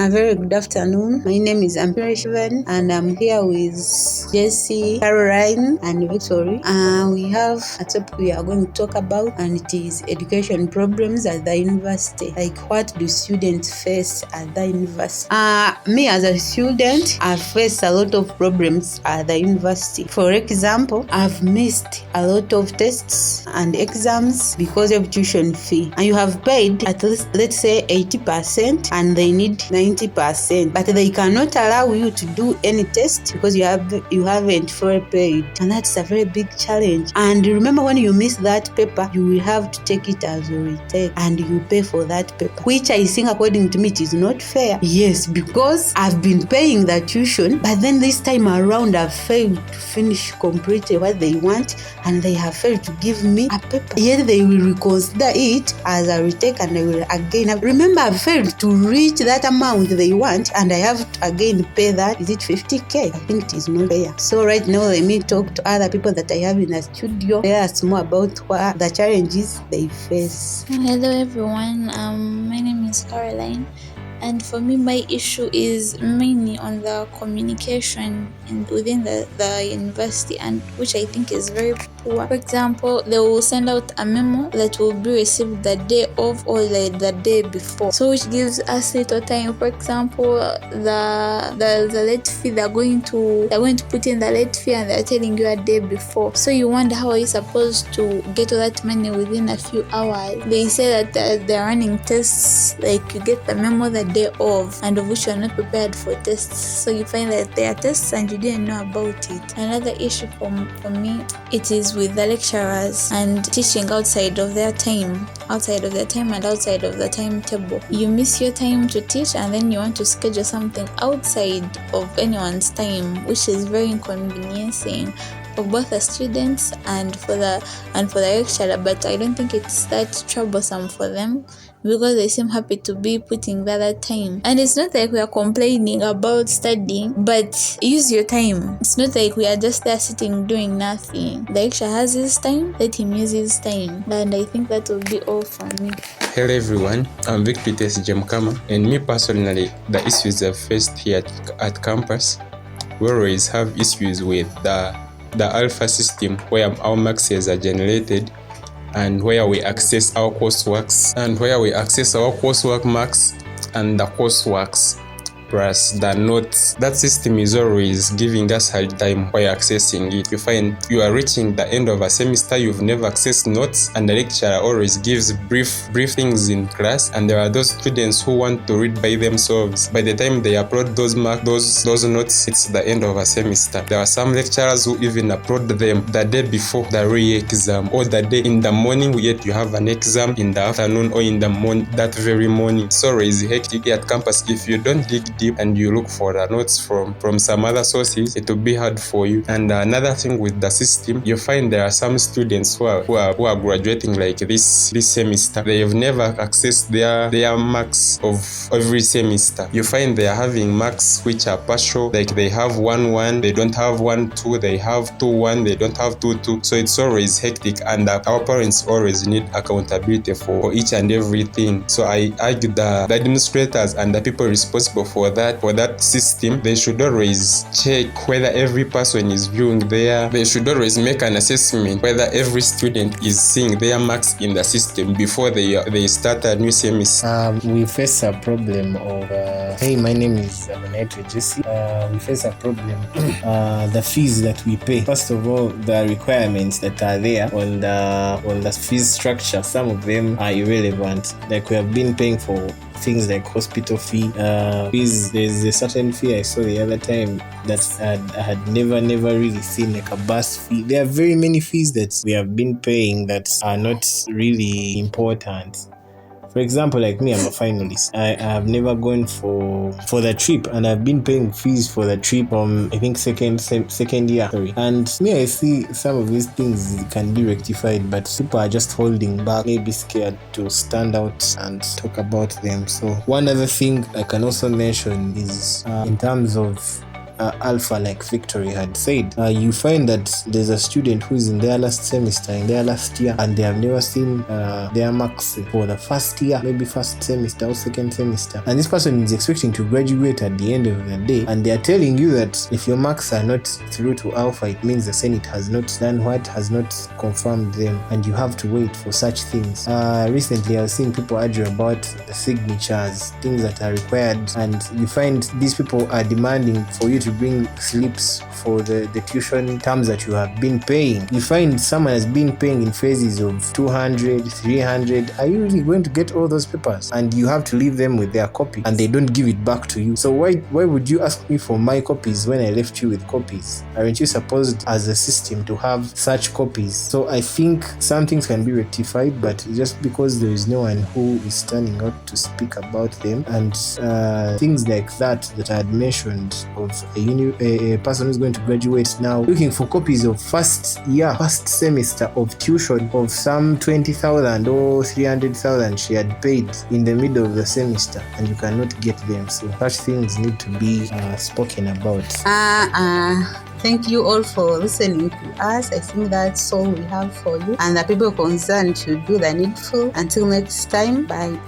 A very good afternoon. My name is Ampere Shivan and I'm here with Jessie, Caroline and Victory. We have a topic we are going to talk about, and it is education problems at the university. Like, what do students face at the university? Me as a student, I've faced a lot of problems at the university. For example, I've missed a lot of tests and exams because of tuition fee. And you have paid at least, let's say, 80% and they need 90%, but they cannot allow you to do any test because you haven't fully paid, and that's a very big challenge. And remember, when you miss that paper, you will have to take it as a retake and you pay for that paper, which I think, according to me, it is not fair. Yes, because I've been paying the tuition, but then this time around I've failed to finish completely what they want, and they have failed to give me a paper. Yet they will reconsider it as a retake, and I will again remember I've failed to reach that amount they want, and I have to again pay that. Is it 50k? I think it is not fair. So right now, let me talk to other people that I have in the studio. Tell us more about what the challenges they face. Hello everyone, my name is Caroline, and for me, my issue is mainly on the communication within the university, and which I think is very poor. For example, they will send out a memo that will be received the day of or the day before, so which gives us little time. For example, the late fee, they're going to put in the late fee, and they're telling you a day before. So you wonder, how are you supposed to get all that money within a few hours? They say that they're running tests, like you get the memo the day of, and of which you're not prepared for tests, so you find that there are tests and you didn't know about it. Another issue for me, it is with the lecturers and teaching outside of their time and outside of the timetable. You miss your time to teach, and then you want to schedule something outside of anyone's time, which is very inconveniencing for both the students and for the lecturer. But I don't think it's that troublesome for them, because they seem happy to be putting the other time. And it's not like we are complaining about studying, but use your time. It's not like we are just there sitting doing nothing. The lecturer has his time, let him use his time. And I think that will be all from me. Hello everyone, I'm Victor Jemkama, and me personally, the issues I've faced here at campus, we always have issues with the alpha system, where our marks are generated and where we access our coursework marks and the courseworks plus the notes. That system is always giving us hard time while accessing it. You find you are reaching the end of a semester, you've never accessed notes, and the lecturer always gives brief things in class, and there are those students who want to read by themselves. By the time they upload those notes, it's the end of a semester. There are some lecturers who even upload them the day before the re-exam, or the day in the morning, yet you have an exam in the afternoon or in the morning, that very morning. So it's hectic at campus. If you don't dig deep and you look for the notes from some other sources, it will be hard for you. And another thing with the system, you find there are some students who are graduating like this semester. They have never accessed their marks of every semester. You find they are having marks which are partial, like they have 1-1, they don't have 1-2, they have 2-1, they don't have 2-2. So it's always hectic, and our parents always need accountability for each and everything. So I argue the administrators and the people responsible for that system, they should always check whether every person is viewing they should always make an assessment whether every student is seeing their marks in the system before they start a new semester. We face a problem of hey, my name is Jessie. We face a problem the fees that we pay. First of all, the requirements that are there on the fees structure, some of them are irrelevant. Like, we have been paying for things like hospital fees. There's a certain fee I saw the other time that I had never really seen, like a bus fee. There are very many fees that we have been paying that are not really important. For example, like me, I'm a finalist. I have never gone for the trip, and I've been paying fees for the trip from, I think, second year. And me, I see some of these things can be rectified, but people are just holding back, maybe scared to stand out and talk about them. So one other thing I can also mention is in terms of alpha, like Victory had said. You find that there's a student who's in their last semester, in their last year, and they have never seen their marks for the first year, maybe first semester or second semester, and this person is expecting to graduate at the end of the day, and they are telling you that if your marks are not through to alpha, it means the Senate has not done what, has not confirmed them, and you have to wait for such things. Recently I was seeing people argue about the signatures, things that are required, and you find these people are demanding for you to bring slips for the tuition terms that you have been paying. You find someone has been paying in phases of 200, 300. Are you really going to get all those papers? And you have to leave them with their copy, and they don't give it back to you. So why would you ask me for my copies when I left you with copies? Aren't you supposed as a system to have such copies? So I think some things can be rectified, but just because there is no one who is standing out to speak about them, and things like that I had mentioned of a person who's going to graduate now looking for copies of first semester of tuition of some 20,000 or 300,000 she had paid in the middle of the semester, and you cannot get them. So such things need to be spoken about. Thank you all for listening to us. I think that's all we have for you, and the people concerned should do the needful. Until next time, bye.